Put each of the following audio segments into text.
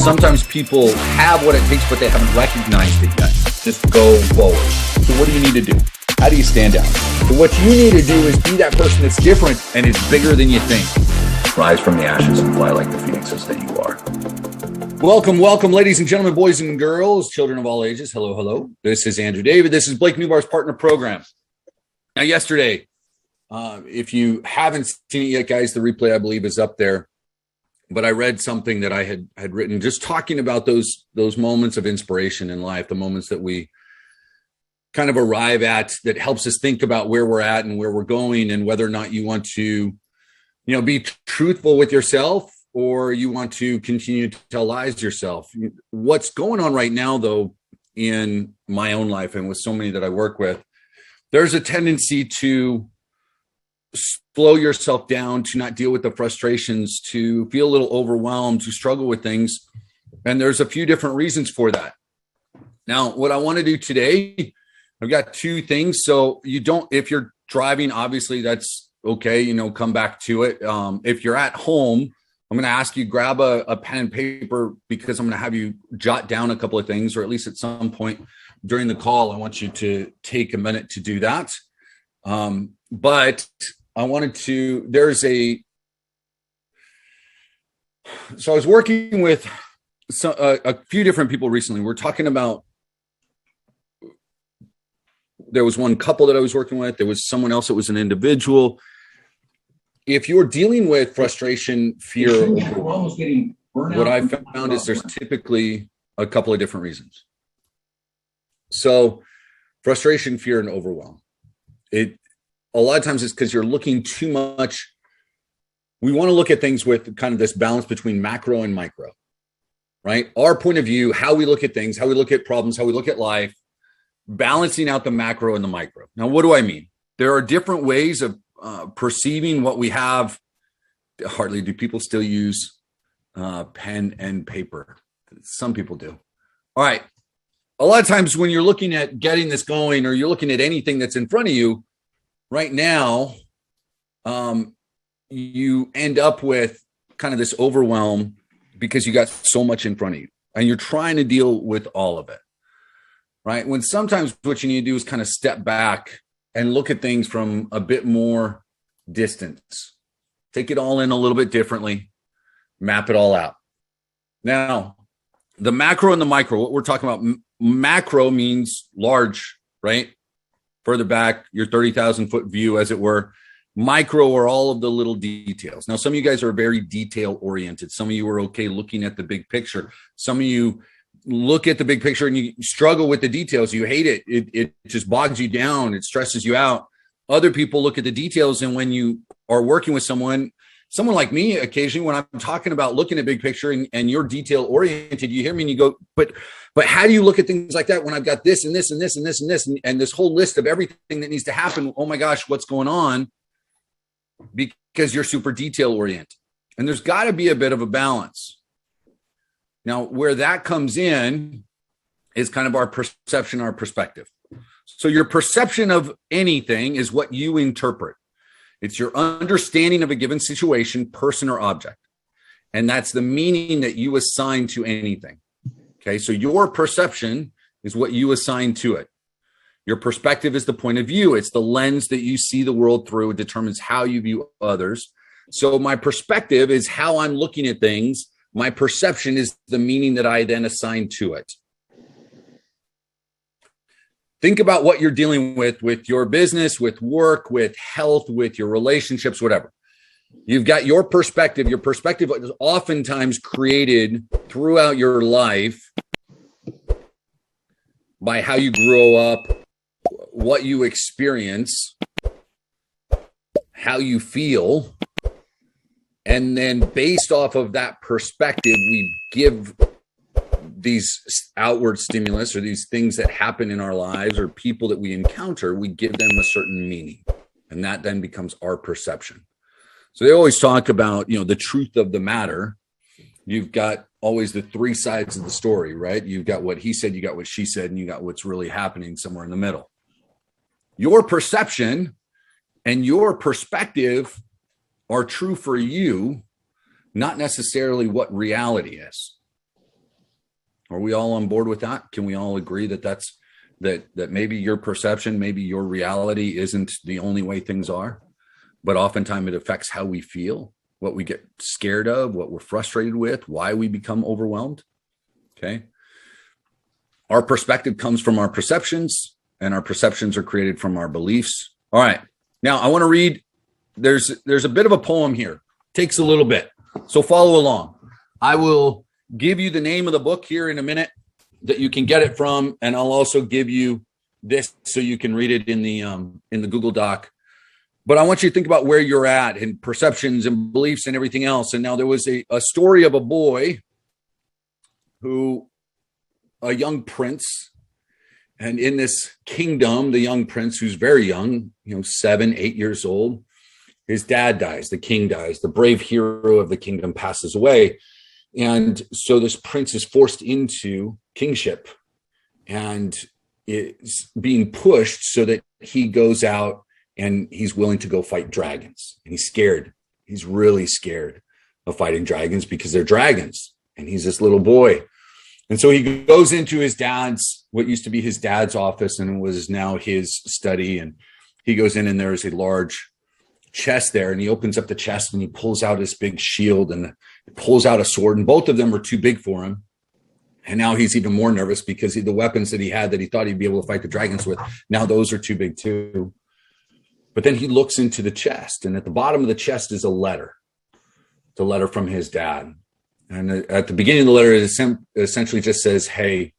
sometimes people have what it takes, but they haven't recognized it yet. Just go forward. So what do you need to do? How do you stand out? So what you need to do is be that person that's different and is bigger than you think. Rise from the ashes and fly like the phoenixes that you are. Welcome, ladies and gentlemen, boys and girls, children of all ages. Hello, hello. This is Andrew David. This is Blake Newbar's partner program. Now, yesterday, if you haven't seen it yet, guys, the replay, I believe, is up there. But I read something that I had written, just talking about those moments of inspiration in life, the moments that we kind of arrive at that helps us think about where we're at and where we're going, and whether or not you want to, be truthful with yourself, or you want to continue to tell lies to yourself. What's going on right now, though, in my own life and with so many that I work with, there's a tendency to slow yourself down, to not deal with the frustrations, to feel a little overwhelmed, to struggle with things. And there's a few different reasons for that. Now, what I want to do today, I've got two things. So if you're driving, obviously that's okay, come back to it. If you're at home, I'm going to ask you grab a pen and paper, because I'm going to have you jot down a couple of things, or at least at some point during the call, I want you to take a minute to do that. But I wanted to, so I was working with a few different people recently. We're talking about, there was one couple that I was working with. There was someone else that was an individual. If you're dealing with frustration, fear, what I found is there's typically a couple of different reasons. So frustration, fear, and overwhelm. A lot of times it's because you're looking too much. We want to look at things with kind of this balance between macro and micro, right? Our point of view, how we look at things, how we look at problems, how we look at life, balancing out the macro and the micro. Now, what do I mean? There are different ways of perceiving what we have. Hardly do people still use pen and paper. Some people do. All right. A lot of times when you're looking at getting this going, or you're looking at anything that's in front of you right now, you end up with kind of this overwhelm because you got so much in front of you and you're trying to deal with all of it, right? When sometimes what you need to do is kind of step back and look at things from a bit more distance. Take it all in a little bit differently, map it all out. Now, the macro and the micro, what we're talking about, macro means large, right? Further back, your 30,000 foot view, as it were. Micro are all of the little details. Now, some of you guys are very detail oriented. Some of you are okay looking at the big picture. Some of you look at the big picture and you struggle with the details. You hate it. It just bogs you down. It stresses you out. Other people look at the details, and when you are working with someone like me, occasionally when I'm talking about looking at big picture and you're detail oriented, you hear me and you go, but how do you look at things like that when I've got this and this and this and this and this and this whole list of everything that needs to happen? Oh my gosh, what's going on? Because you're super detail oriented. And there's got to be a bit of a balance. Now, where that comes in is kind of our perception, our perspective. So your perception of anything is what you interpret. It's your understanding of a given situation, person, or object. And that's the meaning that you assign to anything. Okay, so your perception is what you assign to it. Your perspective is the point of view. It's the lens that you see the world through. It determines how you view others. So my perspective is how I'm looking at things. My perception is the meaning that I then assign to it. Think about what you're dealing with your business, with work, with health, with your relationships, whatever. You've got your perspective. Your perspective is oftentimes created throughout your life by how you grow up, what you experience, how you feel. And then based off of that perspective, we give these outward stimulus, or these things that happen in our lives, or people that we encounter, we give them a certain meaning. And that then becomes our perception. So they always talk about, the truth of the matter. You've got always the three sides of the story, right? You've got what he said, you got what she said, and you got what's really happening somewhere in the middle. Your perception and your perspective are true for you, not necessarily what reality is. Are we all on board with that? Can we all agree that that maybe your perception, maybe your reality isn't the only way things are, but oftentimes it affects how we feel, what we get scared of, what we're frustrated with, why we become overwhelmed? Okay. Our perspective comes from our perceptions, and our perceptions are created from our beliefs. All right. Now I want to read, there's a bit of a poem here. Takes a little bit. So follow along. I will give you the name of the book here in a minute that you can get it from, and I'll also give you this so you can read it in the Google Doc. But I want you to think about where you're at in perceptions and beliefs and everything else. And now there was a story of a boy a young prince, and in this kingdom, the young prince, who's very young, 7, 8 years old, his dad dies, the king dies, the brave hero of the kingdom passes away. And so this prince is forced into kingship and is being pushed so that he goes out and he's willing to go fight dragons. And he's scared. He's really scared of fighting dragons because they're dragons. And he's this little boy. And so he goes into what used to be his dad's office and was now his study. And he goes in and there's a large chest there, and he opens up the chest and he pulls out his big shield and pulls out a sword, and both of them are too big for him. And now he's even more nervous because the weapons that he had that he thought he'd be able to fight the dragons with, now those are too big too. But then he looks into the chest, and at the bottom of the chest is a letter. It's a letter from his dad. And at the beginning of the letter, it essentially just says, hey,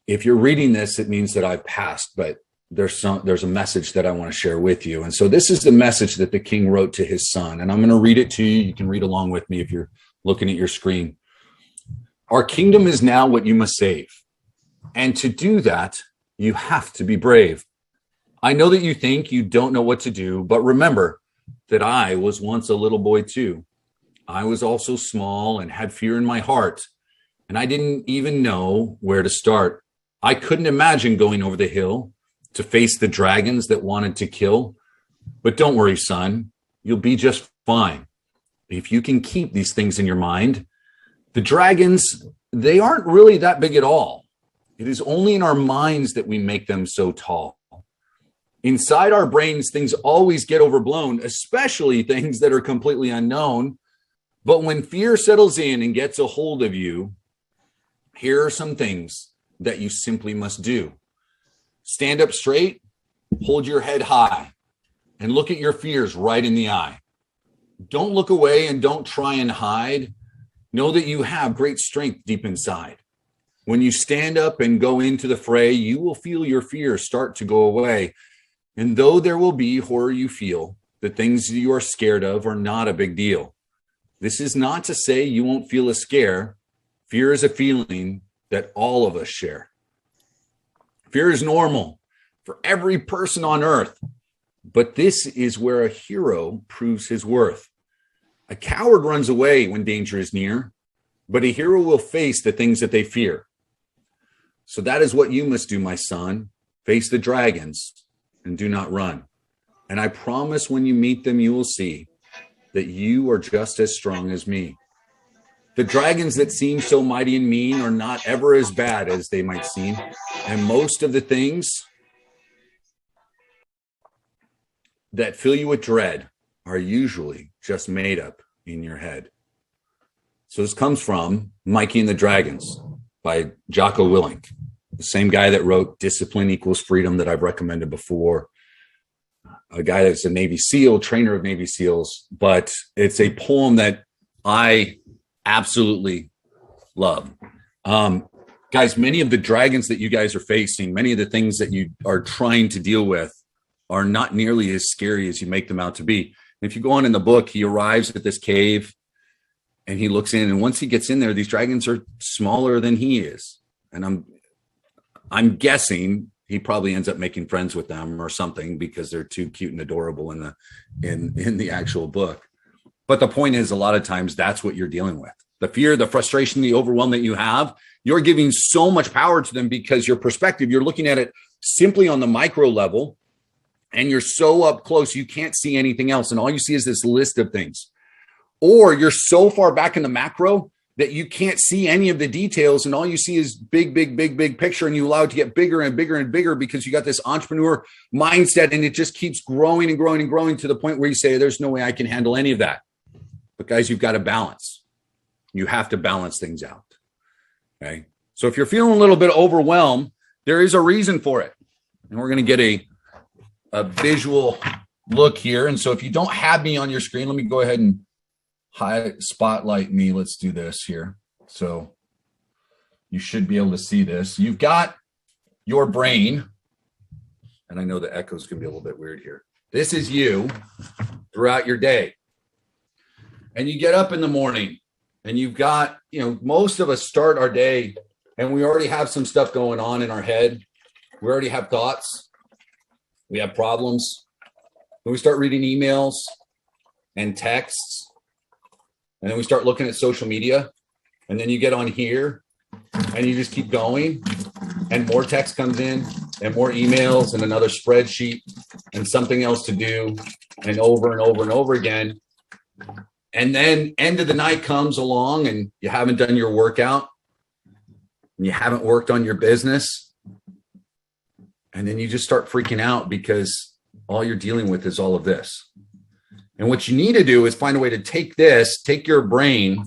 if you're reading this, it means that I've passed, but there's a message that I want to share with you. And so this is the message that the king wrote to his son. And I'm going to read it to you. You can read along with me if you're looking at your screen. Our kingdom is now what you must save. And to do that, you have to be brave. I know that you think you don't know what to do, but remember that I was once a little boy too. I was also small and had fear in my heart, and I didn't even know where to start. I couldn't imagine going over the hill to face the dragons that wanted to kill. But don't worry, son, you'll be just fine. If you can keep these things in your mind, the dragons, they aren't really that big at all. It is only in our minds that we make them so tall. Inside our brains, things always get overblown, especially things that are completely unknown. But when fear settles in and gets a hold of you, here are some things that you simply must do. Stand up straight, hold your head high, and look at your fears right in the eye. Don't look away and don't try and hide. Know that you have great strength deep inside. When you stand up and go into the fray, you will feel your fears start to go away. And though there will be horror you feel, the things you are scared of are not a big deal. This is not to say you won't feel a scare. Fear is a feeling that all of us share. Fear is normal for every person on earth, but this is where a hero proves his worth. A coward runs away when danger is near, but a hero will face the things that they fear. So that is what you must do, my son. Face the dragons and do not run. And I promise when you meet them, you will see that you are just as strong as me. The dragons that seem so mighty and mean are not ever as bad as they might seem. And most of the things that fill you with dread are usually just made up in your head. So this comes from Mikey and the Dragons by Jocko Willink, the same guy that wrote Discipline Equals Freedom that I've recommended before. A guy that's a Navy SEAL, trainer of Navy SEALs, but it's a poem that I absolutely love. Guys, many of the dragons that you guys are facing, many of the things that you are trying to deal with are not nearly as scary as you make them out to be. If you go on in the book, he arrives at this cave and he looks in, and once he gets in there, these dragons are smaller than he is. And I'm guessing he probably ends up making friends with them or something because they're too cute and adorable in the actual book. But the point is, a lot of times that's what you're dealing with. The fear, the frustration, the overwhelm that you have, you're giving so much power to them because your perspective, you're looking at it simply on the micro level, and you're so up close, you can't see anything else. And all you see is this list of things. Or you're so far back in the macro that you can't see any of the details, and all you see is big, big, big, big picture, and you allow it to get bigger and bigger and bigger because you got this entrepreneur mindset, and it just keeps growing and growing and growing to the point where you say, there's no way I can handle any of that. But guys, you've got to balance. You have to balance things out. Okay. So if you're feeling a little bit overwhelmed, there is a reason for it. And we're going to get a visual look here. And so if you don't have me on your screen, let me go ahead and spotlight me. Let's do this here. So you should be able to see this. You've got your brain, and I know the echo is going to be a little bit weird here. This is you throughout your day. And you get up in the morning and you've got, most of us start our day and we already have some stuff going on in our head. We already have thoughts. We have problems. Then we start reading emails and texts. And then we start looking at social media. And then you get on here and you just keep going. And more text comes in and more emails and another spreadsheet and something else to do, and over and over and over again. And then end of the night comes along and you haven't done your workout and you haven't worked on your business. And then you just start freaking out because all you're dealing with is all of this. And what you need to do is find a way to take your brain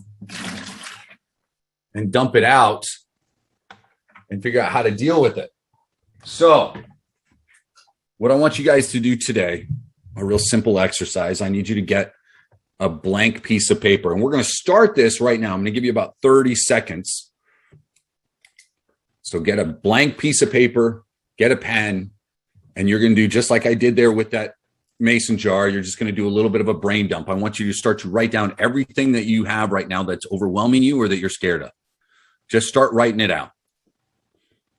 and dump it out and figure out how to deal with it. So what I want you guys to do today, a real simple exercise, I need you to get a blank piece of paper. And we're going to start this right now. I'm going to give you about 30 seconds. So get a blank piece of paper, get a pen, and you're going to do just like I did there with that mason jar. You're just going to do a little bit of a brain dump. I want you to start to write down everything that you have right now that's overwhelming you or that you're scared of. Just start writing it out.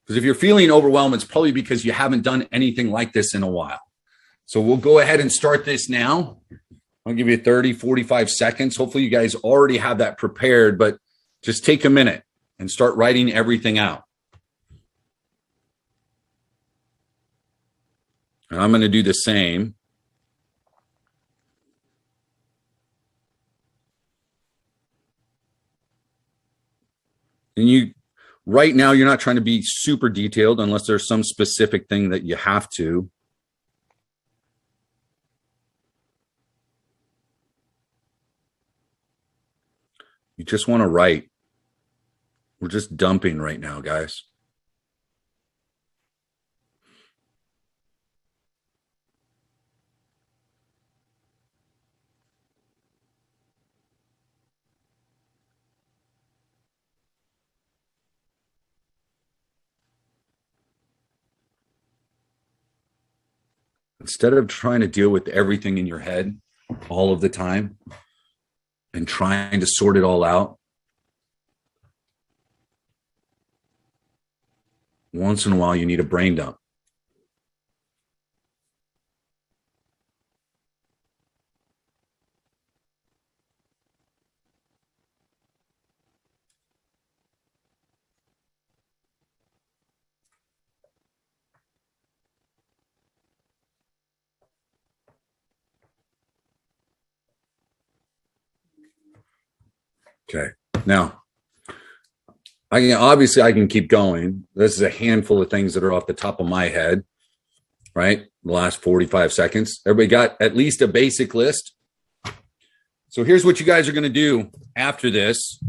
Because if you're feeling overwhelmed, it's probably because you haven't done anything like this in a while. So we'll go ahead and start this now. I'll give you 30, 45 seconds. Hopefully you guys already have that prepared, but just take a minute and start writing everything out. And I'm going to do the same. And right now, you're not trying to be super detailed unless there's some specific thing that you have to. You just want to write. We're just dumping right now, guys. Instead of trying to deal with everything in your head all of the time and trying to sort it all out, once in a while you need a brain dump. Okay. Now, I can keep going. This is a handful of things that are off the top of my head, right? The last 45 seconds. Everybody got at least a basic list? So here's what you guys are going to do after this.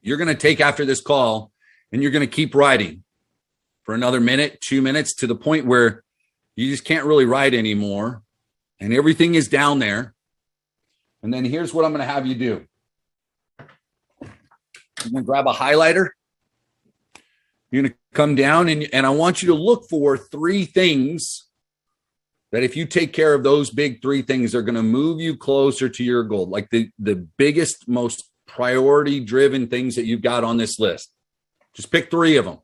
You're going to take after this call and you're going to keep writing for another minute, 2 minutes, to the point where you just can't really write anymore. And everything is down there. And then here's what I'm going to have you do. You're going to grab a highlighter. You're going to come down and I want you to look for 3 things that if you take care of those big 3 things, they're going to move you closer to your goal. Like the biggest, most priority driven things that you've got on this list. Just pick 3 of them.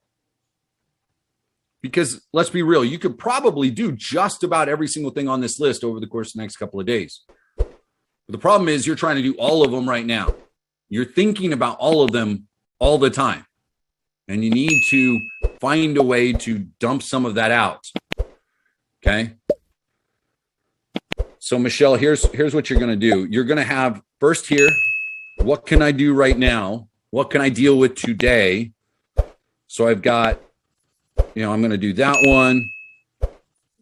Because let's be real, you could probably do just about every single thing on this list over the course of the next couple of days. But the problem is you're trying to do all of them right now. You're thinking about all of them all the time. And you need to find a way to dump some of that out. Okay? So Michelle, here's what you're going to do. You're going to have first here, what can I do right now? What can I deal with today? So I've got, I'm going to do that one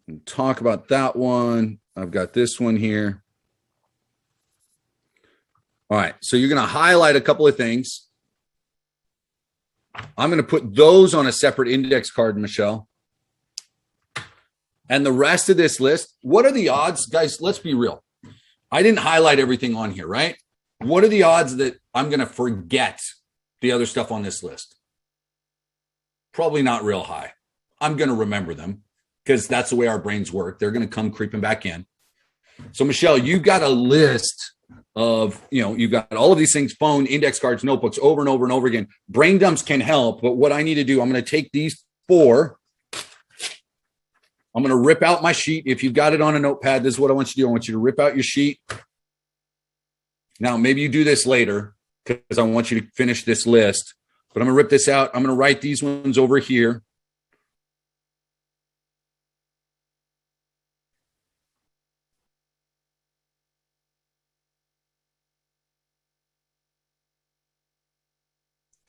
and talk about that one. I've got this one here. All right. So you're going to highlight a couple of things. I'm going to put those on a separate index card, Michelle. And the rest of this list, what are the odds? Guys, let's be real. I didn't highlight everything on here, right? What are the odds that I'm going to forget the other stuff on this list? Probably not real high. I'm going to remember them because that's the way our brains work. They're going to come creeping back in. So, Michelle, you've got a list of, you've got all of these things, phone, index cards, notebooks, over and over and over again. Brain dumps can help, but what I need to do, I'm going to take these 4. I'm going to rip out my sheet. If you've got it on a notepad, this is what I want you to do. I want you to rip out your sheet. Now, maybe you do this later because I want you to finish this list, but I'm going to rip this out. I'm going to write these ones over here.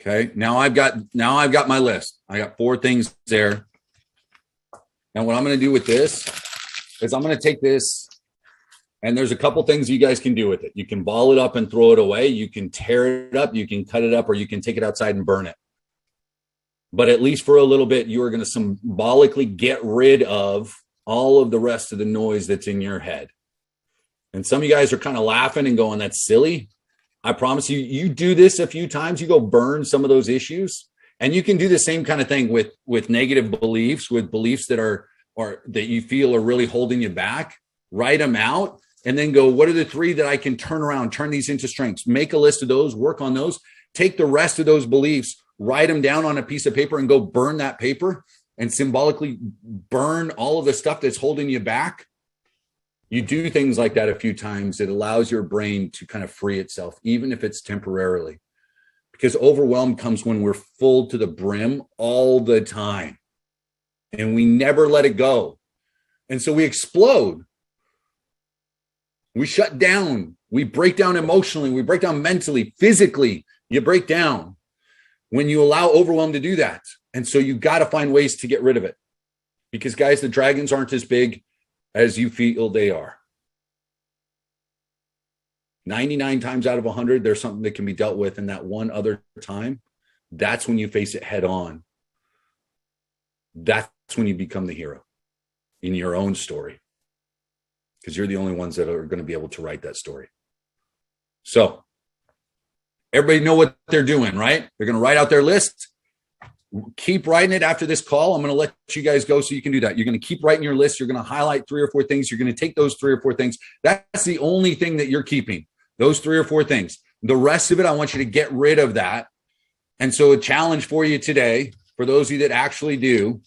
Okay. Now I've got my list. I got 4 things there. Now what I'm going to do with this is I'm going to take this, and there's a couple things you guys can do with it. You can ball it up and throw it away. You can tear it up. You can cut it up, or you can take it outside and burn it. But at least for a little bit, you are going to symbolically get rid of all of the rest of the noise that's in your head. And some of you guys are kind of laughing and going, that's silly. I promise you, you do this a few times, you go burn some of those issues. And you can do the same kind of thing with negative beliefs, with beliefs that are that you feel are really holding you back. Write them out and then go, what are the 3 that I can turn around, turn these into strengths? Make a list of those, work on those, take the rest of those beliefs, write them down on a piece of paper and go burn that paper and symbolically burn all of the stuff that's holding you back. You do things like that a few times. It allows your brain to kind of free itself, even if it's temporarily. Because overwhelm comes when we're full to the brim all the time and we never let it go. And so we explode. We shut down. We break down emotionally. We break down mentally, physically. You break down when you allow overwhelm to do that. And so you got to find ways to get rid of it. Because, guys, the dragons aren't as big as you feel they are. 99 times out of 100, there's something that can be dealt with. And that one other time, that's when you face it head on. That's when you become the hero in your own story. Because you're the only ones that are going to be able to write that story. So everybody know what they're doing, right? They're going to write out their list. Keep writing it after this call. I'm going to let you guys go so you can do that. You're going to keep writing your list. You're going to highlight 3 or 4 things. You're going to take those 3 or 4 things. That's the only thing that you're keeping. Those 3 or 4 things. The rest of it, I want you to get rid of that. And so a challenge for you today, for those of you that actually do,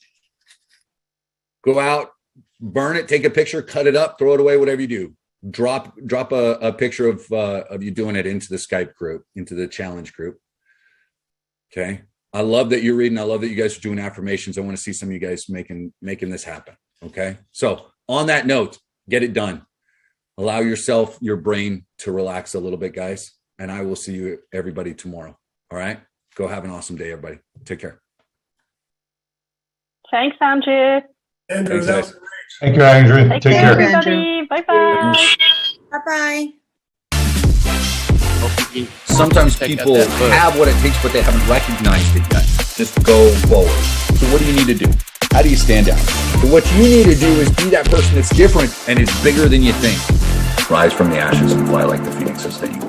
go out, burn it, take a picture, cut it up, throw it away, whatever you do. Drop a picture of you doing it into the Skype group, into the challenge group. Okay. I love that you're reading. I love that you guys are doing affirmations. I want to see some of you guys making this happen. Okay. So on that note, get it done. Allow yourself, your brain to relax a little bit, guys. And I will see you, everybody, tomorrow. All right. Go have an awesome day, everybody. Take care. Thanks, Andrew. Andrew, Thanks, guys. thank you, Andrew. Take Take care, care. everybody. Bye-bye. Bye-bye. Sometimes people have what it takes, but they haven't recognized it yet. Just go forward. So what do you need to do? How do you stand out? So what you need to do is be that person that's different and is bigger than you think. Rise from the ashes and fly like the phoenixes that you are.